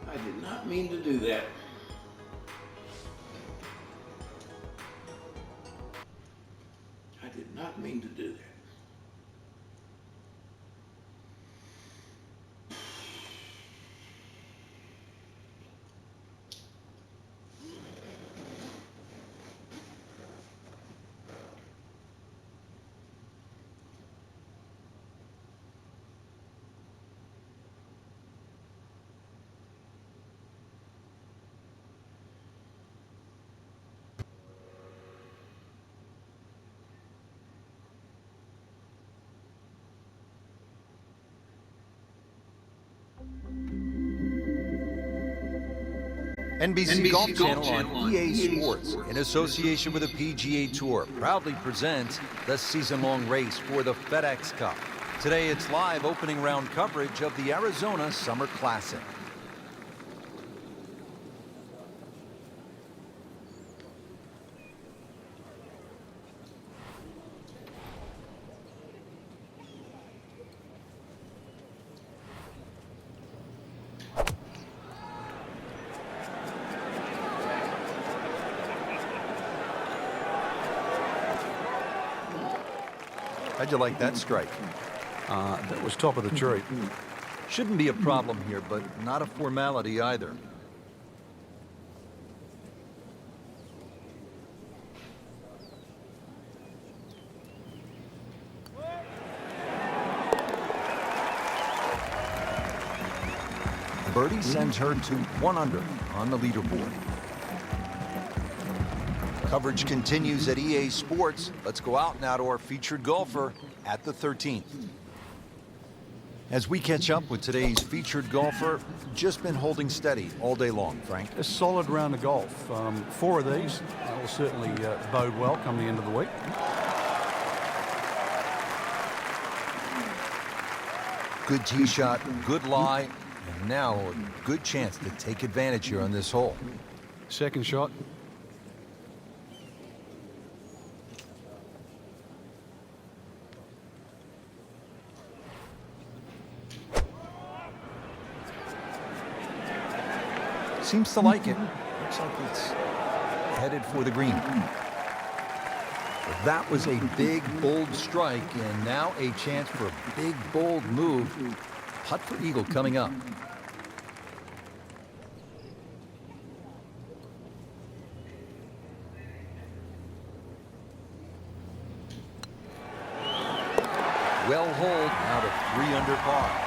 I did not mean to do that. I did not mean to do that. NBC Golf Channel on EA Sports, in association with the PGA Tour, proudly presents the season-long race for the FedEx Cup. Today, it's live opening round coverage of the Arizona Summer Classic. How'd you like that strike? That was top of the tree. Shouldn't be a problem here, but not a formality either. Birdie sends her to 1 under on the leaderboard. Coverage continues at EA Sports. Let's go out now to our featured golfer at the 13th. As we catch up with today's featured golfer, just been holding steady all day long, Frank. A solid round of golf. 4 of these will certainly bode well come the end of the week. Good tee shot, good lie, and now a good chance to take advantage here on this hole. Second shot. Seems to like it. Looks like it's headed for the green. That was a big, bold strike, and now a chance for a big, bold move. Putt for eagle coming up. Well holed, out of 3 under par.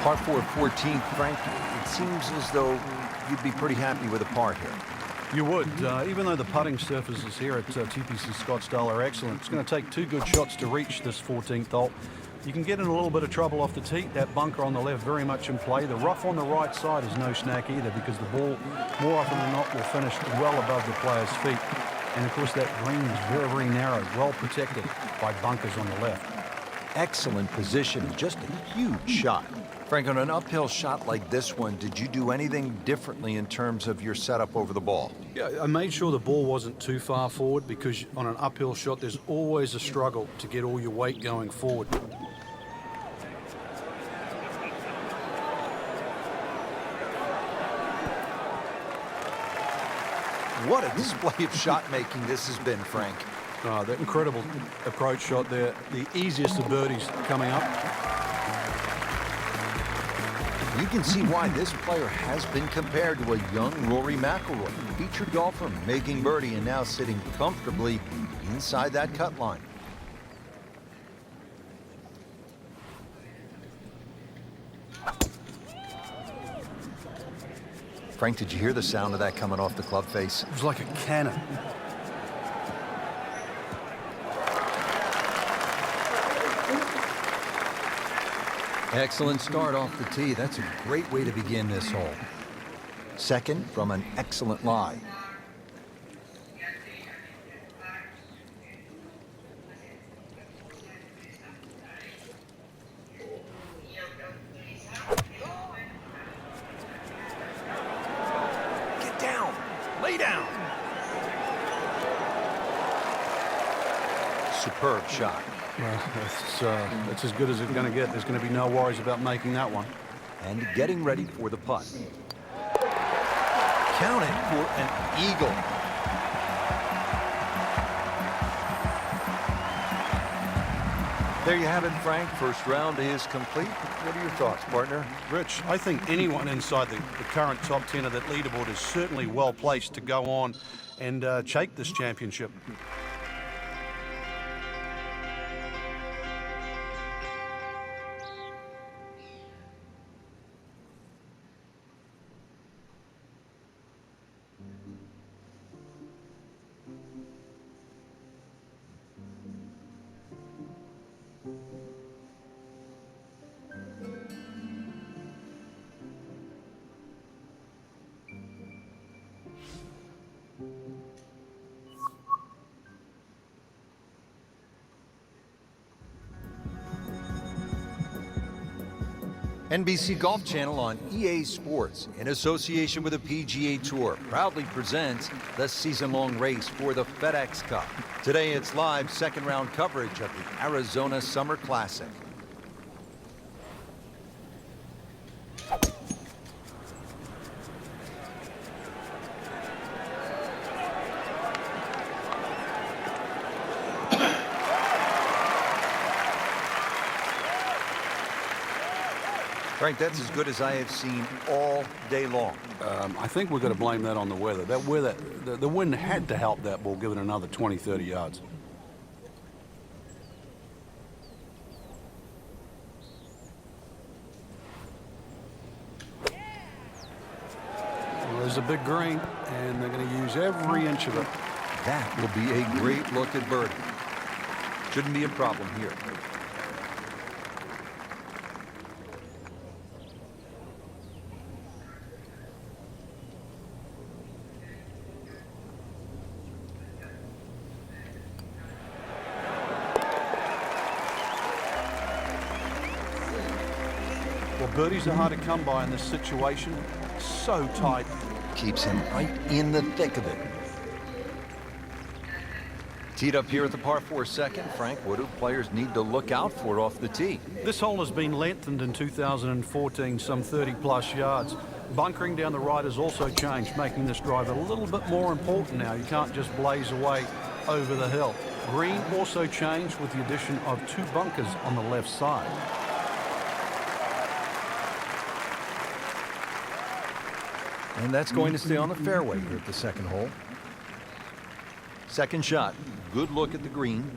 Par 4 14th, Frank, it seems as though you'd be pretty happy with a par here. You would, even though the putting surfaces here at TPC Scottsdale are excellent. It's going to take 2 good shots to reach this 14th hole. You can get in a little bit of trouble off the tee. That bunker on the left very much in play. The rough on the right side is no snack either, because the ball, more often than not, will finish well above the player's feet. And of course, that green is very, very narrow, well protected by bunkers on the left. Excellent position, just a huge shot. Frank, on an uphill shot like this one, did you do anything differently in terms of your setup over the ball? Yeah, I made sure the ball wasn't too far forward, because on an uphill shot, there's always a struggle to get all your weight going forward. What a display of shot making this has been, Frank. That incredible approach shot there, the easiest of birdies coming up. You can see why this player has been compared to a young Rory McIlroy, featured golfer making birdie and now sitting comfortably inside that cut line. Frank, did you hear the sound of that coming off the club face? It was like a cannon. Excellent start off the tee. That's a great way to begin this hole. Second from an excellent lie. Get down. Lay down. superb shot. Well, that's as good as it's going to get. There's going to be no worries about making that one. And getting ready for the putt. Counted for an eagle. There you have it, Frank. First round is complete. What are your thoughts, partner? Rich, I think anyone inside the current top 10 of that leaderboard is certainly well placed to go on and take this championship. NBC Golf Channel on EA Sports, in association with the PGA Tour, proudly presents the season-long race for the FedEx Cup. Today it's live second-round coverage of the Arizona Summer Classic. Frank, that's as good as I have seen all day long. I think we're going to blame that on the weather. That weather, the wind had to help that ball give it another 20, 30 yards. Well, there's a big green, and they're going to use every inch of it. That will be a great look at birdie. Shouldn't be a problem here. Well, birdies are hard to come by in this situation. So tight. Keeps him right in the thick of it. Teed up here at the par 4 second. Frank, what do players need to look out for off the tee? This hole has been lengthened in 2014, some 30-plus yards. Bunkering down the right has also changed, making this drive a little bit more important now. You can't just blaze away over the hill. Green also changed with the addition of 2 bunkers on the left side. And that's going to stay on the fairway here at the second hole. Second shot. Good look at the green.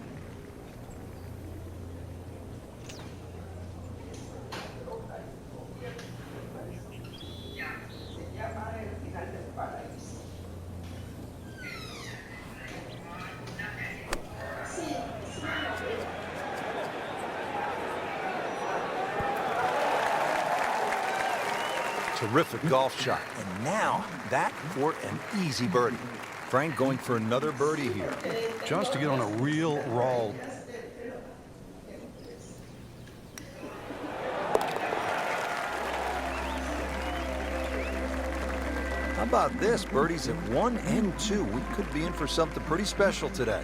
Terrific golf shot. And now that for an easy birdie. Frank going for another birdie here. Just to get on a real roll. How about this? Birdies at 1 and 2. We could be in for something pretty special today.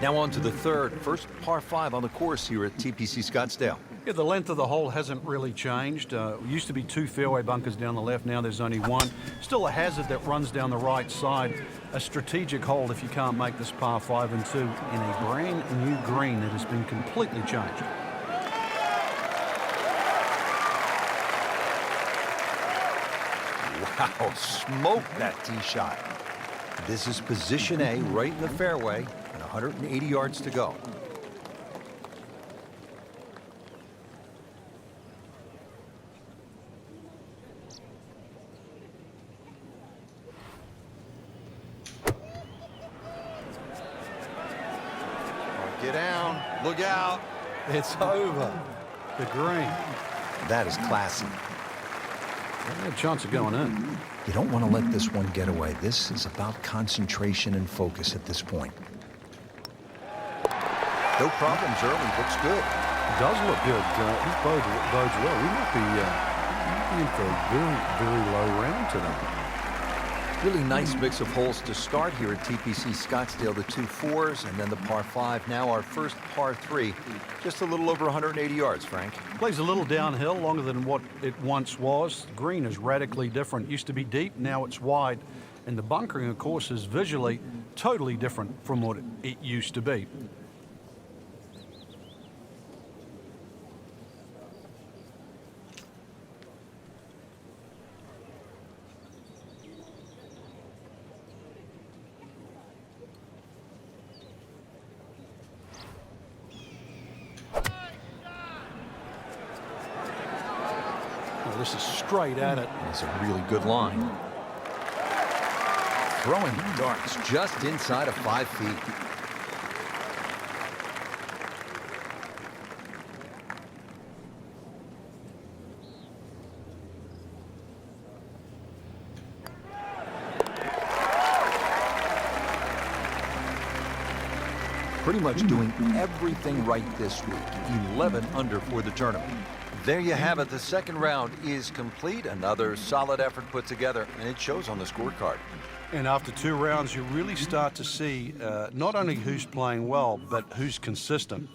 Now on to the third. First par 5 on the course here at TPC Scottsdale. Yeah, the length of the hole hasn't really changed. Used to be 2 fairway bunkers down the left. Now there's only 1. Still a hazard that runs down the right side. A strategic hold if you can't make this par 5 and 2 in a brand new green that has been completely changed. Wow, smoked that tee shot. This is position A, right in the fairway, and 180 yards to go. Get down, look out. It's over. The green. That is classy. A chance of going in. You don't want to let this one get away. This is about concentration and focus at this point. No problems early. Looks good. It does look good. This bodes well. We might be in for a very, very low round today. Really nice mix of holes to start here at TPC Scottsdale. The 2 4s and then the par 5. Now our first par 3. Just a little over 180 yards, Frank. Plays a little downhill, longer than what it once was. The green is radically different. Used to be deep, now it's wide. And the bunkering, of course, is visually totally different from what it used to be. Well, this is straight at it. That's a really good line. Throwing darts just inside of 5 feet. Pretty much doing everything right this week. 11 under for the tournament. There you have it. The second round is complete. Another solid effort put together, and it shows on the scorecard. And after 2 rounds, you really start to see not only who's playing well, but who's consistent.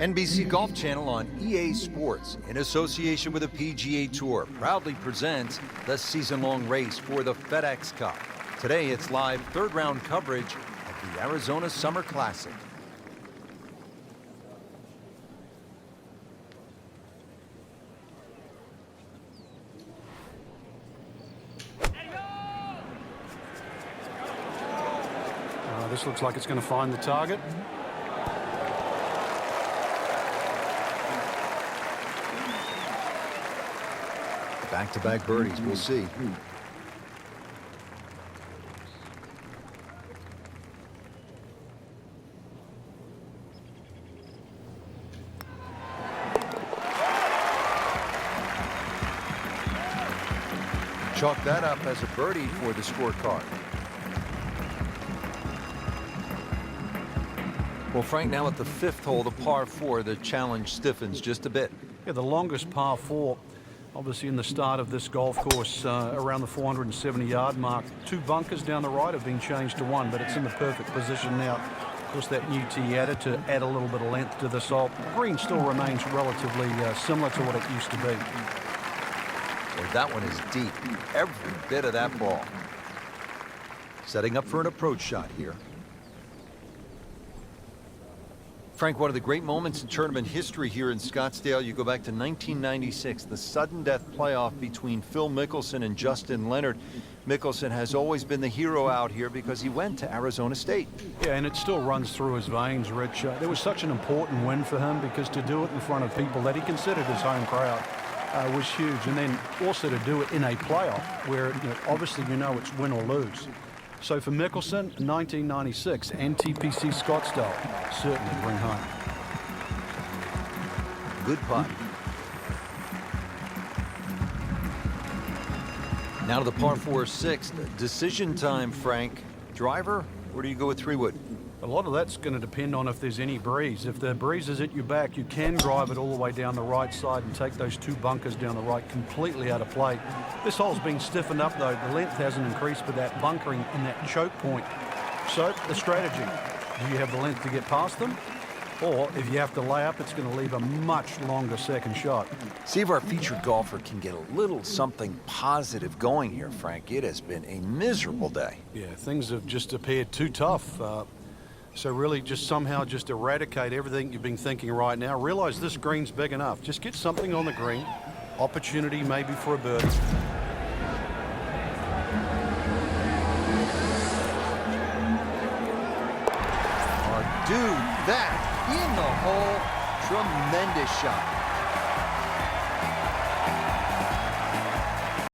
NBC Golf Channel on EA Sports, in association with the PGA Tour, proudly presents the season-long race for the FedEx Cup. Today, it's live third-round coverage of the Arizona Summer Classic. This looks like it's going to find the target. Back-to-back birdies, we'll see. Chalk that up as a birdie for the scorecard. Well, Frank, now at the 5th hole, the par 4, the challenge stiffens just a bit. Yeah, the longest par 4. Obviously in the start of this golf course, around the 470-yard mark. 2 bunkers down the right have been changed to 1, but it's in the perfect position now. Of course, that new tee added to add a little bit of length to this hole. The green still remains relatively similar to what it used to be. Well, that one is deep. Every bit of that ball. Setting up for an approach shot here. Frank, one of the great moments in tournament history here in Scottsdale. You go back to 1996, the sudden death playoff between Phil Mickelson and Justin Leonard. Mickelson has always been the hero out here because he went to Arizona State. Yeah, and it still runs through his veins, Rich. There was such an important win for him because to do it in front of people that he considered his home crowd was huge. And then also to do it in a playoff where, obviously, it's win or lose. So for Mickelson, 1996 and TPC Scottsdale certainly bring home. Good putt. Now to the par 4 6th. Decision time, Frank. Driver, or do you go with 3-wood? A lot of that's going to depend on if there's any breeze. If the breeze is at your back, you can drive it all the way down the right side and take those 2 bunkers down the right completely out of play. This hole's been stiffened up, though. The length hasn't increased, but that bunkering and that choke point. So the strategy, do you have the length to get past them? Or if you have to lay up, it's going to leave a much longer second shot. See if our featured golfer can get a little something positive going here, Frank. It has been a miserable day. Yeah, things have just appeared too tough. So really just somehow just eradicate everything you've been thinking right now. Realize this green's big enough. Just get something on the green. Opportunity maybe for a birdie. do that in the hole. Tremendous shot.